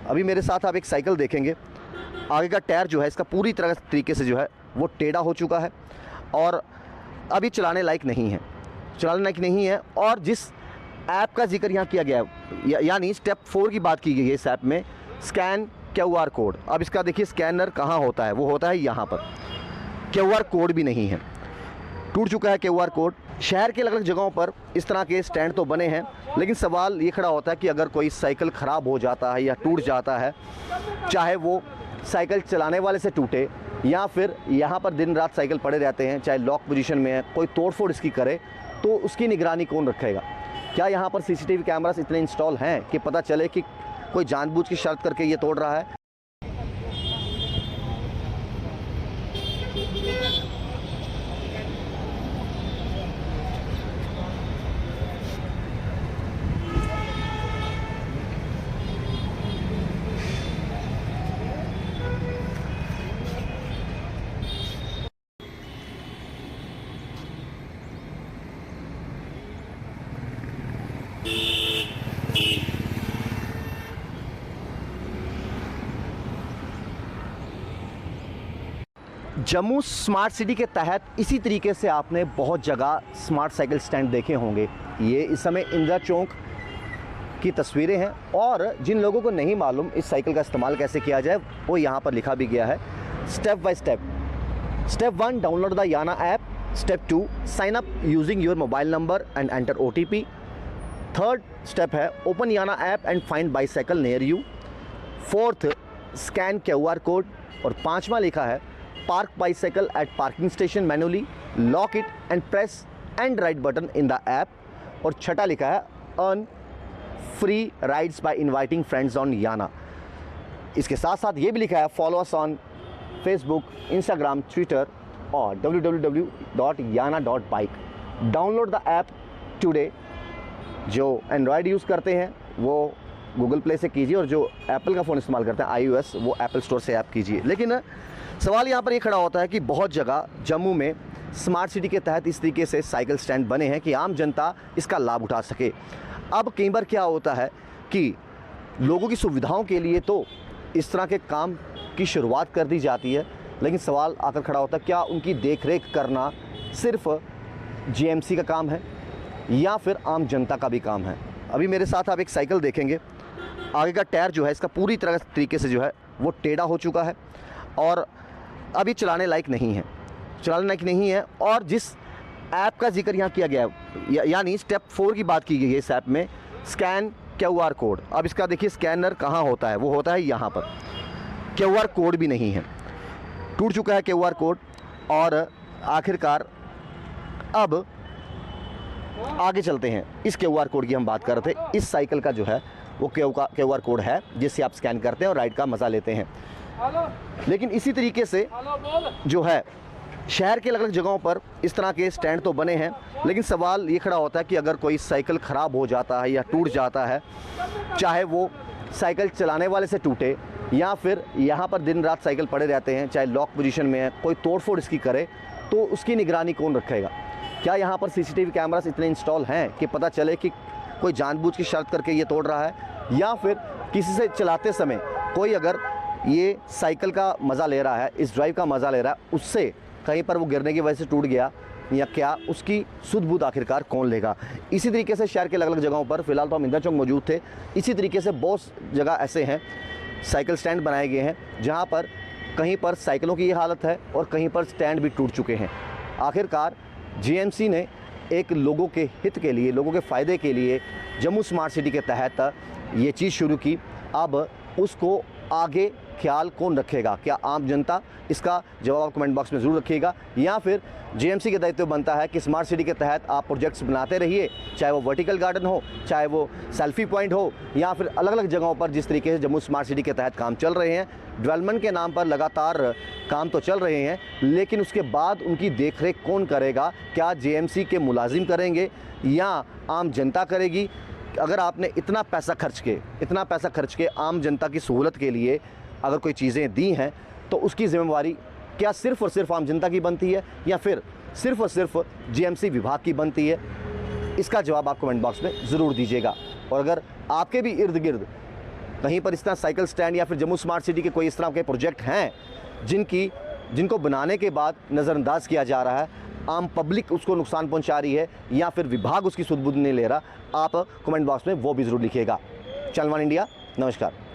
अभी मेरे साथ आप एक साइकिल देखेंगे। आगे का टायर जो है इसका पूरी तरह तरीके से जो है वो टेढ़ा हो चुका है और अभी चलाने लायक नहीं है। और जिस ऐप का जिक्र यहाँ किया गया है यानी स्टेप 4 की बात की गई है इस ऐप में, स्कैन QR कोड। अब इसका देखिए स्कैनर कहाँ होता है, वो होता है यहाँ पर। QR कोड भी नहीं है, टूट चुका है QR कोड। शहर के अलग अलग जगहों पर इस तरह के स्टैंड तो बने हैं, लेकिन सवाल ये खड़ा होता है कि अगर कोई साइकिल ख़राब हो जाता है या टूट जाता है, चाहे वो साइकिल चलाने वाले से टूटे या फिर यहाँ पर दिन रात साइकिल पड़े रहते हैं, चाहे लॉक पोजीशन में है, कोई तोड़फोड़ इसकी करे तो उसकी निगरानी कौन रखेगा? क्या यहाँ पर CCTV कैमरास इतने इंस्टॉल हैं कि पता चले कि कोई जानबूझ की शर्त करके ये तोड़ रहा है? जम्मू स्मार्ट सिटी के तहत इसी तरीके से आपने बहुत जगह स्मार्ट साइकिल स्टैंड देखे होंगे। ये इस समय इंदिरा चौक की तस्वीरें हैं और जिन लोगों को नहीं मालूम इस साइकिल का इस्तेमाल कैसे किया जाए वो यहाँ पर लिखा भी गया है step by step. Step 1, download the Yana app. Step 2, sign up using your mobile number and enter OTP। Third step है open Yana app and find bicycle near you. Fourth, scan QR code. और पाँचवा लिखा है park bicycle at parking station manually, lock it and press end ride button in the app. और छठा लिखा है earn free rides by inviting friends on याना। इसके साथ साथ ये भी लिखा है follow us on Facebook, Instagram, Twitter और www.yana.bike। Download the app today. जो एंड्रॉयड यूज़ करते हैं वो गूगल प्ले से कीजिए और जो एप्पल का फ़ोन इस्तेमाल करते हैं iOS वो एप्पल स्टोर से ऐप कीजिए। लेकिन सवाल यहाँ पर ये खड़ा होता है कि बहुत जगह जम्मू में स्मार्ट सिटी के तहत इस तरीके से साइकिल स्टैंड बने हैं कि आम जनता इसका लाभ उठा सके। अब कई बार क्या होता है कि लोगों की सुविधाओं के लिए तो इस तरह के काम की शुरुआत कर दी जाती है, लेकिन सवाल आकर खड़ा होता है क्या उनकी देखरेख करना सिर्फ GMC का काम है या फिर आम जनता का भी काम है? अभी मेरे साथ आप एक साइकिल देखेंगे। आगे का टायर जो है इसका पूरी तरह तरीके से जो है वो टेढ़ा हो चुका है और अभी चलाने लायक नहीं है। और जिस ऐप का जिक्र यहाँ किया गया है यानी स्टेप 4 की बात की गई है इस ऐप में, स्कैन QR कोड। अब इसका देखिए स्कैनर कहाँ होता है, वो होता है यहाँ पर। QR कोड भी नहीं है, टूट चुका है QR कोड। और आखिरकार अब आगे चलते हैं। इस QR कोड की हम बात कर रहे थे। इस साइकिल का जो है वो QR कोड है जिससे आप स्कैन करते हैं और राइड का मज़ा लेते हैं। लेकिन इसी तरीके से जो है शहर के अलग अलग जगहों पर इस तरह के स्टैंड तो बने हैं, लेकिन सवाल ये खड़ा होता है कि अगर कोई साइकिल ख़राब हो जाता है या टूट जाता है, चाहे वो साइकिल चलाने वाले से टूटे या फिर यहाँ पर दिन रात साइकिल पड़े रहते हैं, चाहे लॉक पोजीशन में है, कोई तोड़फोड़ इसकी करे तो उसकी निगरानी कौन रखेगा? क्या यहाँ पर CCTV कैमरास इतने इंस्टॉल हैं कि पता चले कि कोई जानबूझ की शर्त करके ये तोड़ रहा है या फिर किसी से चलाते समय कोई अगर ये साइकिल का मज़ा ले रहा है, इस ड्राइव का मज़ा ले रहा है, उससे कहीं पर वो गिरने की वजह से टूट गया या क्या, उसकी सुध-बुध आखिरकार कौन लेगा? इसी तरीके से शहर के अलग अलग जगहों पर, फिलहाल तो हम इंदिरा चौक मौजूद थे, इसी तरीके से बहुत जगह ऐसे हैं साइकिल स्टैंड बनाए गए हैं जहाँ पर कहीं पर साइकिलों की ये हालत है और कहीं पर स्टैंड भी टूट चुके हैं। आखिरकार GMC ने एक लोगों के हित के लिए, लोगों के फ़ायदे के लिए जम्मू स्मार्ट सिटी के तहत ये चीज़ शुरू की। अब उसको आगे ख्याल कौन रखेगा? क्या आम जनता? इसका जवाब आप कमेंट बॉक्स में ज़रूर रखिएगा। या फिर GMC के दायित्व बनता है कि स्मार्ट सिटी के तहत आप प्रोजेक्ट्स बनाते रहिए, चाहे वो वर्टिकल गार्डन हो, चाहे वो सेल्फी पॉइंट हो, या फिर अलग अलग जगहों पर जिस तरीके से जम्मू स्मार्ट सिटी के तहत काम चल रहे हैं। डेवलपमेंट के नाम पर लगातार काम तो चल रहे हैं, लेकिन उसके बाद उनकी देखरेख कौन करेगा? क्या GMC के मुलाजिम करेंगे या आम जनता करेगी? अगर आपने इतना पैसा खर्च के आम जनता की सहूलत के लिए अगर कोई चीज़ें दी हैं तो उसकी ज़िम्मेवारी क्या सिर्फ़ और सिर्फ आम जनता की बनती है या फिर सिर्फ़ और सिर्फ GMC विभाग की बनती है? इसका जवाब आप कमेंट बॉक्स में ज़रूर दीजिएगा। और अगर आपके भी इर्द गिर्द कहीं पर इस तरह साइकिल स्टैंड या फिर जम्मू स्मार्ट सिटी के कोई इस तरह के प्रोजेक्ट हैं जिनको बनाने के बाद नज़रअंदाज किया जा रहा है, आम पब्लिक उसको नुकसान पहुंचा रही है या फिर विभाग उसकी सुध बुध नहीं ले रहा, आप कमेंट बॉक्स में वो भी ज़रूर लिखिएगा। चैनल वन इंडिया, नमस्कार।